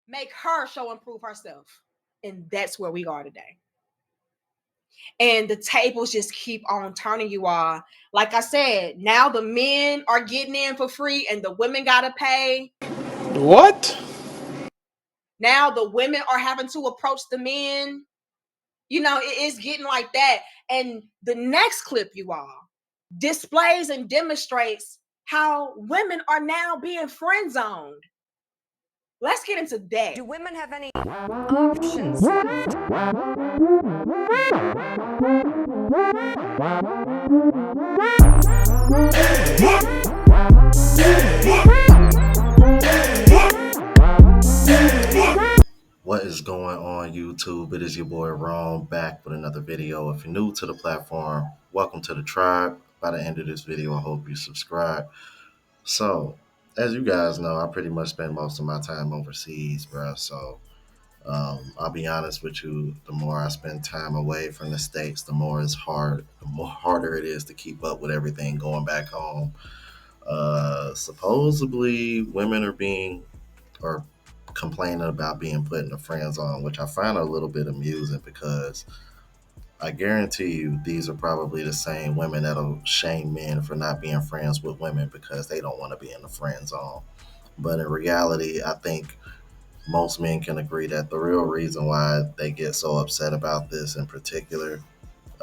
make her show and prove herself. And that's where we are today. And the tables just keep on turning, you all. Like I said, now the men are getting in for free and the women gotta pay. What? Now the women are having to approach the men. You know, it's getting like that. And the next clip, you all, displays and demonstrates how women are now being friend zoned. Let's get into that. Do women have any options left? What is going on YouTube? It is your boy Ron back with another video. If you're new to the platform, welcome to the tribe. By the end of this video, I hope you subscribe. So, as you guys know, I pretty much spend most of my time overseas, bro. So, I'll be honest with you, the more I spend time away from the States, the more it's hard, the more harder it is to keep up with everything going back home. Supposedly, women are being, or complaining about being put in the friend zone, which I find a little bit amusing because I guarantee you these are probably the same women that'll shame men for not being friends with women because they don't want to be in the friend zone. But in reality, I think most men can agree that the real reason why they get so upset about this in particular,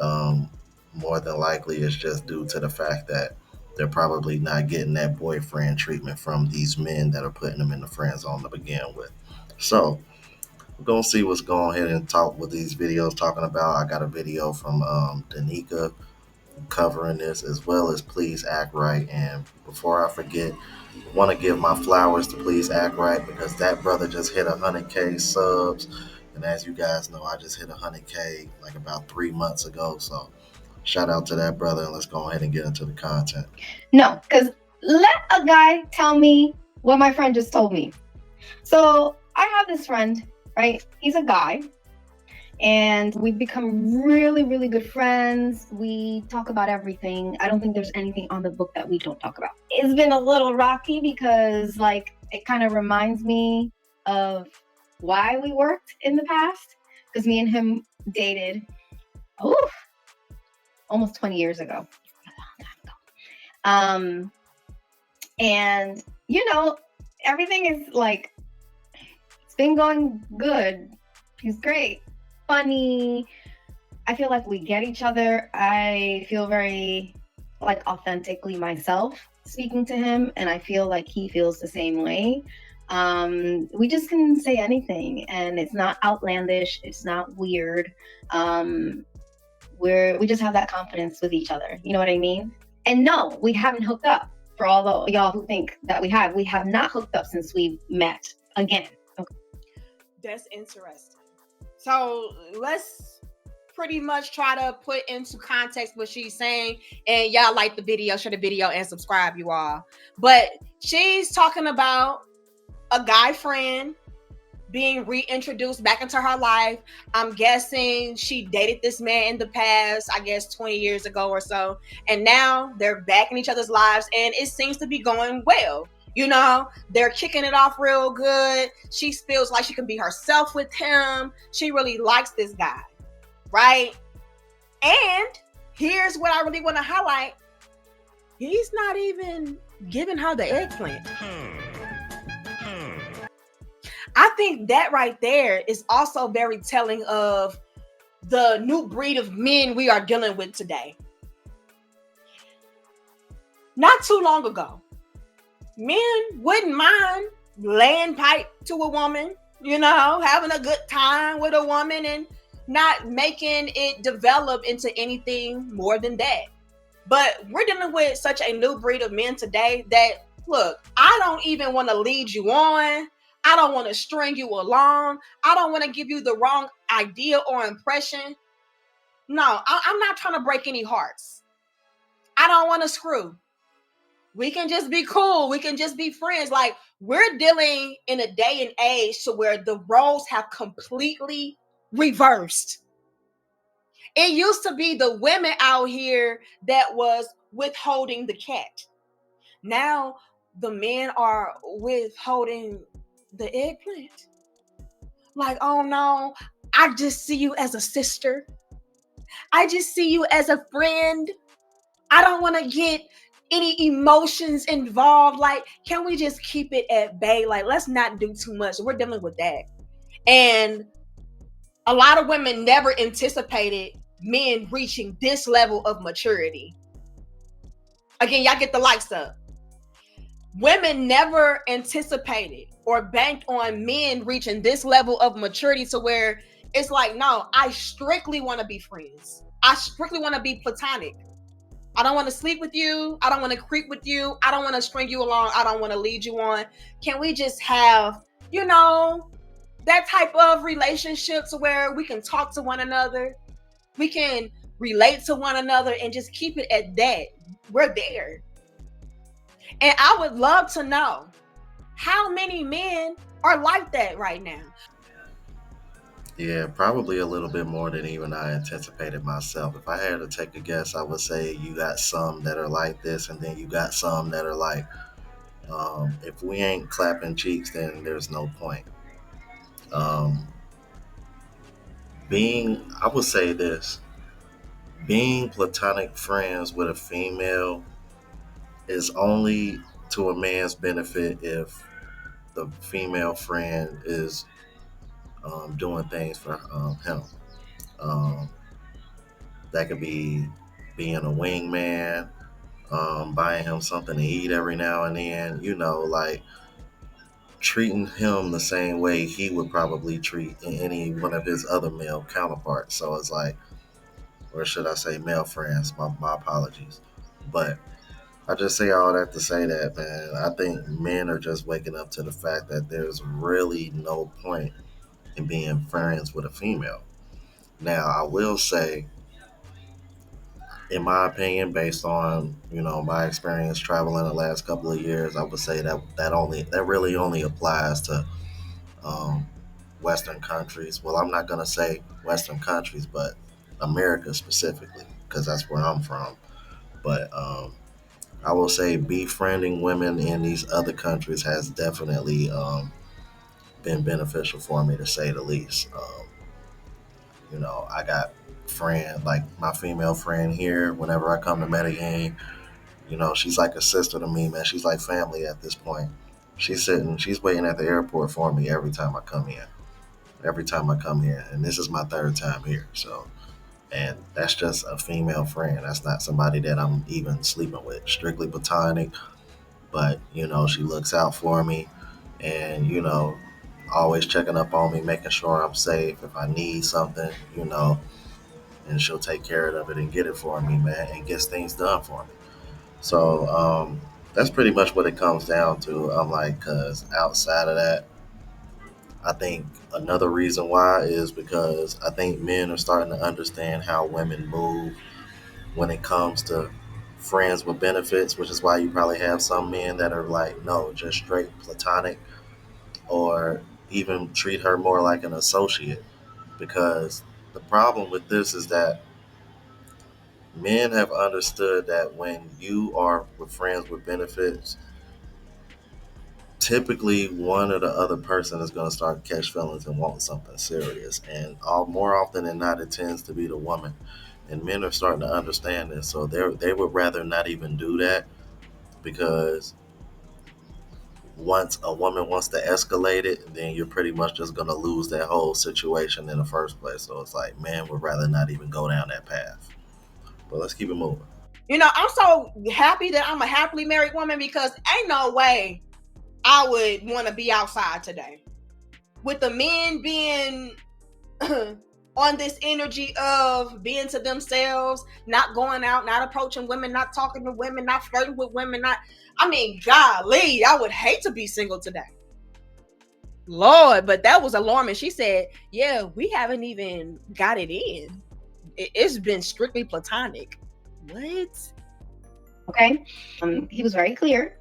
um, more than likely, is just due to the fact that they're probably not getting that boyfriend treatment from these men that are putting them in the friend zone to begin with. So we're gonna see what's going ahead and talk what these videos talking about. I got a video from Danica covering this, as well as Please Act Right. And before I forget, want to give my flowers to Please Act Right because that brother just hit 100K subs. And as you guys know, I just hit 100K like about 3 months ago. So shout out to that brother, and let's go ahead and get into the content. No, because let a guy tell me what my friend just told me. So I have this friend, right? He's a guy. And we've become really, really good friends. We talk about everything. I don't think there's anything on the book that we don't talk about. It's been a little rocky because, like, it kind of reminds me of why we worked in the past. Because me and him dated, almost 20 years ago. A long time ago. And, you know, everything is like, it's been going good. He's great. Funny. I feel like we get each other. I feel very like authentically myself speaking to him, and I feel like he feels the same way. We just can say anything, and it's not outlandish. It's not weird. We just have that confidence with each other. You know what I mean? And no, we haven't hooked up. For all the y'all who think that we have not hooked up since we met again. Okay. That's interesting. So let's pretty much try to put into context what she's saying. And y'all like the video, share the video, and subscribe, you all. But she's talking about a guy friend being reintroduced back into her life. I'm guessing she dated this man in the past, I guess 20 years ago or so. And now they're back in each other's lives, and it seems to be going well. You know, they're kicking it off real good. She feels like she can be herself with him. She really likes this guy, right? And here's what I really want to highlight. He's not even giving her the eggplant. I think that right there is also very telling of the new breed of men we are dealing with today. Not too long ago, men wouldn't mind laying pipe to a woman, you know, having a good time with a woman and not making it develop into anything more than that. But we're dealing with such a new breed of men today that, look, I don't even want to lead you on. I don't want to string you along. I don't want to give you the wrong idea or impression. No, I'm not trying to break any hearts. I don't want to screw. We can just be cool. We can just be friends. Like, we're dealing in a day and age to where the roles have completely reversed. It used to be the women out here that was withholding the cat. Now the men are withholding the eggplant. Like, oh no, I just see you as a sister. I just see you as a friend. I don't want to get any emotions involved. Like, can we just keep it at bay? Like, let's not do too much. We're dealing with that. And a lot of women never anticipated men reaching this level of maturity. Again, y'all get the likes up. Women never anticipated or banked on men reaching this level of maturity to where it's like, no, I strictly want to be friends. I strictly want to be platonic. I don't want to sleep with you. I don't want to creep with you. I don't want to string you along. I don't want to lead you on. Can we just have, that type of relationship to where we can talk to one another? We can relate to one another and just keep it at that. We're there. And I would love to know how many men are like that right now. Yeah, probably a little bit more than even I anticipated myself. If I had to take a guess, I would say you got some that are like this, and then you got some that are like, if we ain't clapping cheeks, then there's no point. Um, I would say this, being platonic friends with a female is only to a man's benefit if the female friend is doing things for him. Um, that could be being a wingman, buying him something to eat every now and then, like treating him the same way he would probably treat any one of his other male counterparts. So it's like, or should I say male friends? My apologies. But I just say all that to say that, man, I think men are just waking up to the fact that there's really no point in being friends with a female. Now, I will say, in my opinion, based on my experience traveling the last couple of years, I would say that really only applies to um, Western countries. Well, I'm not gonna say Western countries, but America specifically, because that's where I'm from. But I will say befriending women in these other countries has definitely been beneficial for me, to say the least. I got like my female friend here. Whenever I come to Medellin, she's like a sister to me, man. She's like family at this point. She's waiting at the airport for me every time I come in. Every time I come here, and this is my third time here. So, and that's just a female friend. That's not somebody that I'm even sleeping with. Strictly platonic, but she looks out for me, and always checking up on me, making sure I'm safe. If I need something, and she'll take care of it and get it for me, man, and gets things done for me. So that's pretty much what it comes down to. I'm like, cause outside of that, I think another reason why is because I think men are starting to understand how women move when it comes to friends with benefits, which is why you probably have some men that are like, no, just straight platonic, or even treat her more like an associate. Because the problem with this is that men have understood that when you are with friends with benefits, typically one or the other person is going to start to catch feelings and want something serious. And more often than not, it tends to be the woman. And men are starting to understand this. So they would rather not even do that, because once a woman wants to escalate it, then you're pretty much just going to lose that whole situation in the first place. So it's like, man would rather not even go down that path. But let's keep it moving. I'm so happy that I'm a happily married woman, because ain't no way I would want to be outside today with the men being on this energy of being to themselves, not going out, not approaching women, not talking to women, not flirting with women. Golly, I would hate to be single today. Lord, but that was alarming. She said, yeah, we haven't even got it in. It's been strictly platonic. What? Okay. He was very clear.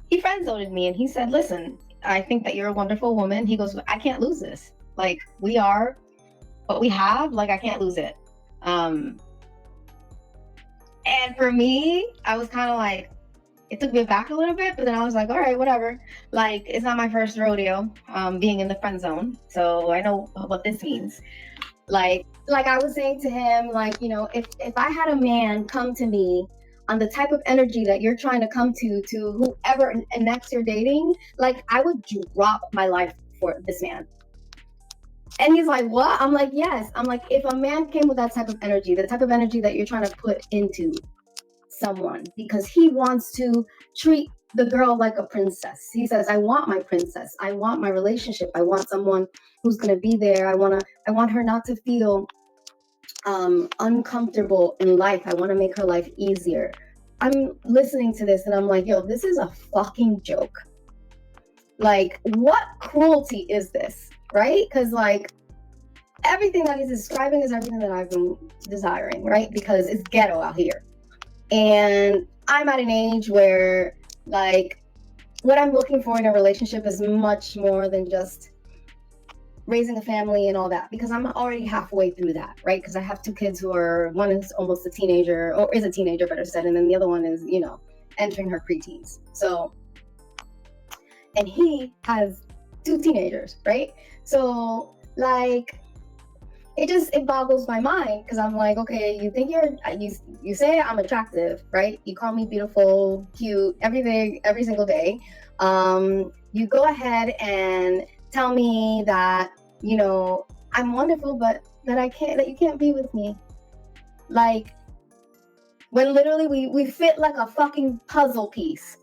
He friend zoned me and he said, listen, I think that you're a wonderful woman. He goes, I can't lose this. Like, we are what we have. Like, I can't lose it. And for me, I was kind of like, it took me back a little bit, but then I was like, all right, whatever. Like, it's not my first rodeo, being in the friend zone, so I know what this means. Like I was saying to him, like, you know, if I had a man come to me on the type of energy that you're trying to come to whoever and next you're dating, like, I would drop my life for this man. And he's like, what? I'm like, yes. I'm like, if a man came with that type of energy, the type of energy that you're trying to put into someone, because he wants to treat the girl like a princess. He says, I want my princess. I want my relationship. I want someone who's going to be there. I want her not to feel uncomfortable in life. I want to make her life easier. I'm listening to this and I'm like, yo, this is a fucking joke. Like, what cruelty is this? Right? Because, like, everything that he's describing is everything that I've been desiring, right? Because it's ghetto out here. And I'm at an age where, like, what I'm looking for in a relationship is much more than just raising a family and all that, because I'm already halfway through that, right? Because I have 2 kids who are, one is almost a teenager, or is a teenager, better said, and then the other one is, you know, entering her preteens. So, and he has 2 teenagers, right? So, like, it boggles my mind, because I'm like, okay, you think you say I'm attractive, right? You call me beautiful, cute, everything, every single day. You go ahead and tell me that, you know, I'm wonderful, but that you can't be with me. Like, when literally we fit like a fucking puzzle piece.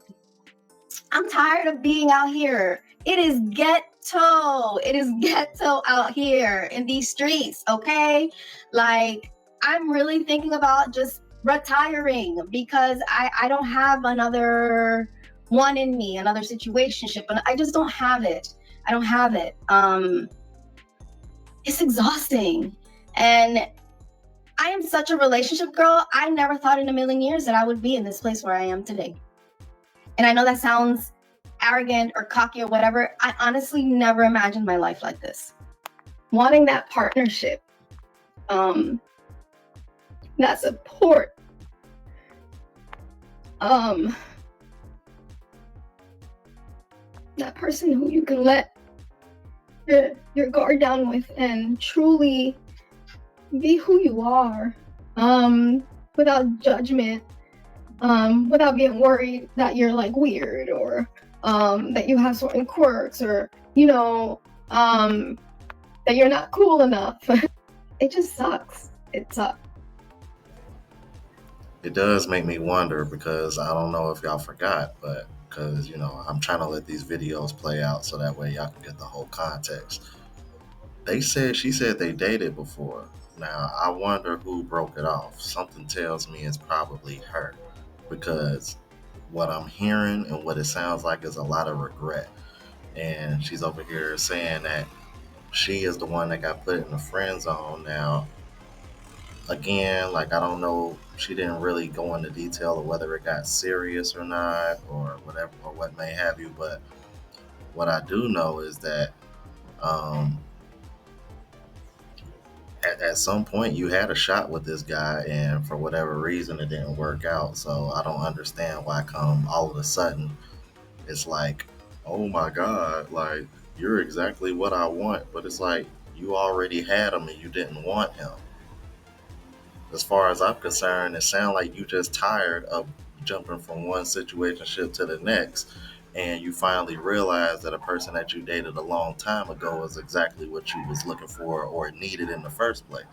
I'm tired of being out here. It is ghetto. It is ghetto out here in these streets, okay? Like, I'm really thinking about just retiring, because I don't have another one in me, another situationship, and I just don't have it. I don't have it. It's exhausting. And I am such a relationship girl. I never thought in a million years that I would be in this place where I am today. And I know that sounds arrogant or cocky or whatever. I honestly never imagined my life like this. Wanting that partnership, that support, that person who you can let your guard down with and truly be who you are, without judgment, without being worried that you're like weird, or that you have certain quirks, or, you know, that you're not cool enough. It just sucks. It sucks. It does make me wonder, because I don't know if y'all forgot, but because, you know, I'm trying to let these videos play out so that way y'all can get the whole context. She said they dated before. Now, I wonder who broke it off. Something tells me it's probably her, because what I'm hearing and what it sounds like is a lot of regret. And she's over here saying that she is the one that got put in the friend zone. Now, again, like, I don't know, she didn't really go into detail of whether it got serious or not, or whatever, or what may have you. But what I do know is that um, at some point you had a shot with this guy, and for whatever reason it didn't work out. So I don't understand why come all of a sudden it's like, oh my God, like, you're exactly what I want. But it's like, you already had him and you didn't want him. As far as I'm concerned, it sounds like you just tired of jumping from one situationship to the next, and you finally realize that a person that you dated a long time ago is exactly what you was looking for or needed in the first place.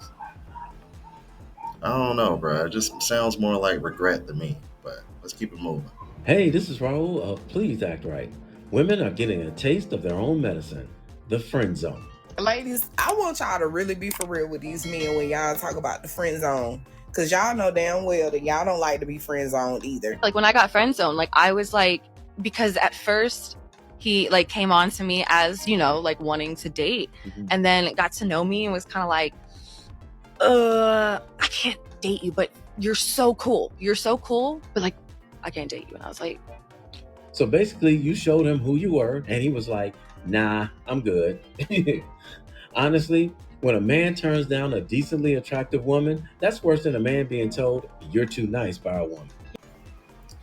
I don't know, bro. It just sounds more like regret to me. But let's keep it moving. Hey, this is Raul of Please Act Right. Women are getting a taste of their own medicine, the friend zone. Ladies, I want y'all to really be for real with these men when y'all talk about the friend zone. Because y'all know damn well that y'all don't like to be friend zoned either. Like, when I got friend zoned, like, I was like, because at first he like came on to me as, you know, like wanting to date, and then got to know me and was kind of like, I can't date you, but you're so cool, but like, I can't date you. And I was like, So basically, you showed him who you were, and he was like, nah, I'm good. Honestly, when a man turns down a decently attractive woman, that's worse than a man being told you're too nice by a woman.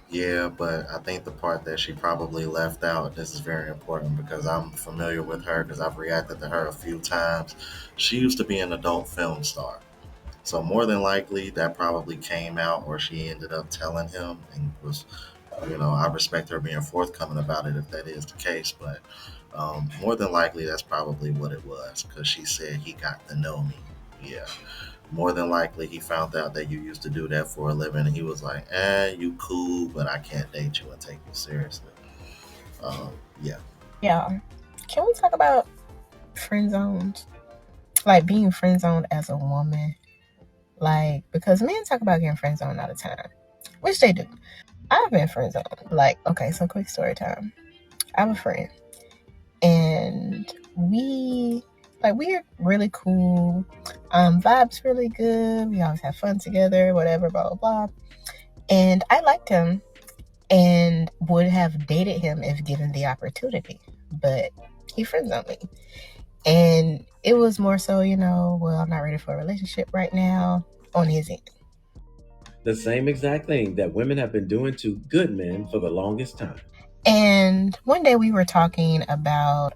Yeah, but I think the part that she probably left out, this is very important because I'm familiar with her because I've reacted to her a few times. She used to be an adult film star. So more than likely that probably came out or she ended up telling him and was, I respect her being forthcoming about it if that is the case, but more than likely that's probably what it was because she said he got to know me. Yeah. More than likely he found out that you used to do that for a living and he was like, you cool, but I can't date you and take you seriously. Um, yeah. Yeah. Can we talk about friend zones? Like being friend zoned as a woman. Like, because men talk about getting friend zoned all the time, which they do. I've been friend zoned. Like, okay, so quick story time. I have a friend, and we're really cool. Vibes really good. We always have fun together, whatever, blah, blah, blah. And I liked him and would have dated him if given the opportunity. But he friend zoned me. And it was more so, well, I'm not ready for a relationship right now on his end. The same exact thing that women have been doing to good men for the longest time. And one day we were talking about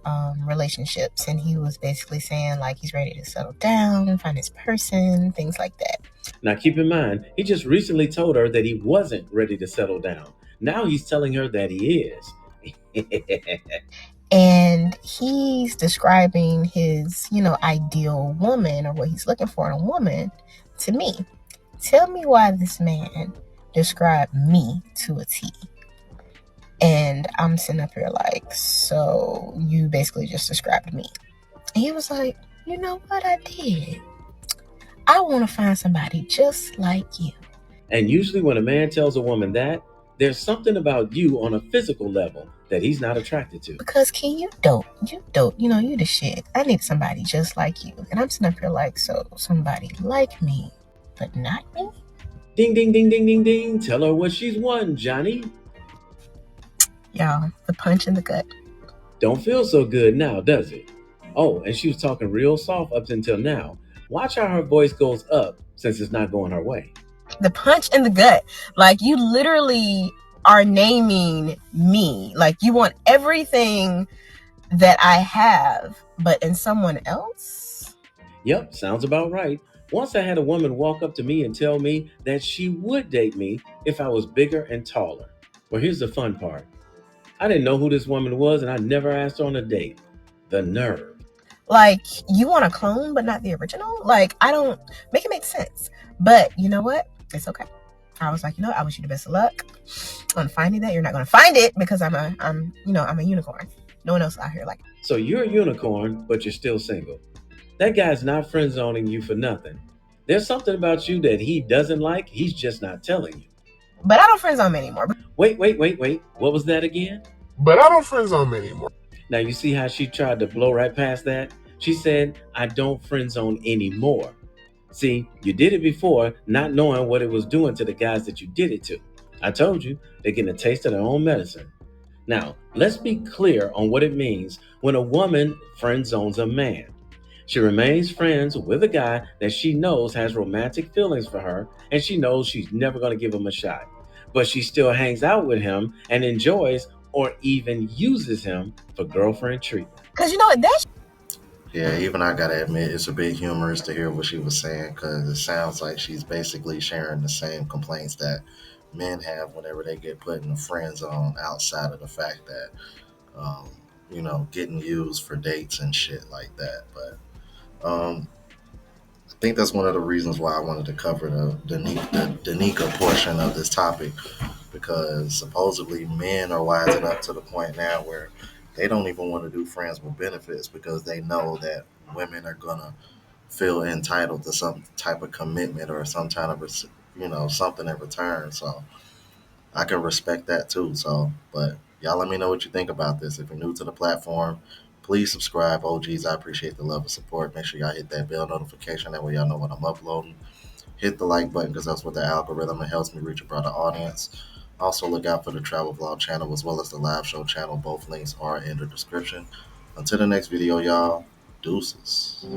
relationships, and he was basically saying like he's ready to settle down, find his person, things like that. Now, keep in mind, he just recently told her that he wasn't ready to settle down. Now he's telling her that he is. And he's describing his, ideal woman or what he's looking for in a woman to me. Tell me why this man described me to a T. And I'm sitting up here like, so you basically just described me. And he was like, you know what I did? I want to find somebody just like you. And usually, when a man tells a woman that, there's something about you on a physical level that he's not attracted to. Because Ken, you dope. You dope. You the shit. I need somebody just like you. And I'm sitting up here like, so somebody like me, but not me? Ding, ding, ding, ding, ding, ding. Tell her what she's won, Johnny. Y'all, the punch in the gut. Don't feel so good now, does it? Oh, and she was talking real soft up until now. Watch how her voice goes up since it's not going her way. The punch in the gut. Like, you literally are naming me. Like, you want everything that I have, but in someone else? Yep, sounds about right. Once I had a woman walk up to me and tell me that she would date me if I was bigger and taller. Well, here's the fun part. I didn't know who this woman was and I never asked her on a date. The nerve. Like, you want a clone but not the original? Like, I don't make it make sense. But you know what? It's okay. I was like, I wish you the best of luck on finding that. You're not gonna find it because I'm a unicorn. No one else out here like. So you're a unicorn, but you're still single. That guy's not friend zoning you for nothing. There's something about you that he doesn't like, he's just not telling you. But I don't friend zone anymore. Wait. What was that again? But I don't friend zone anymore. Now you see how she tried to blow right past that? She said, I don't friend zone anymore. See, you did it before, not knowing what it was doing to the guys that you did it to. I told you, they're getting a taste of their own medicine. Now, let's be clear on what it means when a woman friend zones a man. She remains friends with a guy that she knows has romantic feelings for her, and she knows she's never going to give him a shot. But she still hangs out with him and enjoys or even uses him for girlfriend treatment. Because that's. Yeah, even I gotta admit, it's a bit humorous to hear what she was saying because it sounds like she's basically sharing the same complaints that men have whenever they get put in a friend zone outside of the fact that, um, getting used for dates and shit like that. But I think that's one of the reasons why I wanted to cover the Danica portion of this topic because supposedly men are wising up to the point now where they don't even want to do friends with benefits because they know that women are gonna feel entitled to some type of commitment or some kind of something in return. So I can respect that too. So, but y'all let me know what you think about this. If you're new to the platform, please subscribe. OGs, I appreciate the love and support. Make sure y'all hit that bell notification. That way y'all know when I'm uploading. Hit the like button because that's what the algorithm. It helps me reach a broader audience. Also, look out for the travel vlog channel as well as the live show channel. Both links are in the description. Until the next video, y'all, deuces.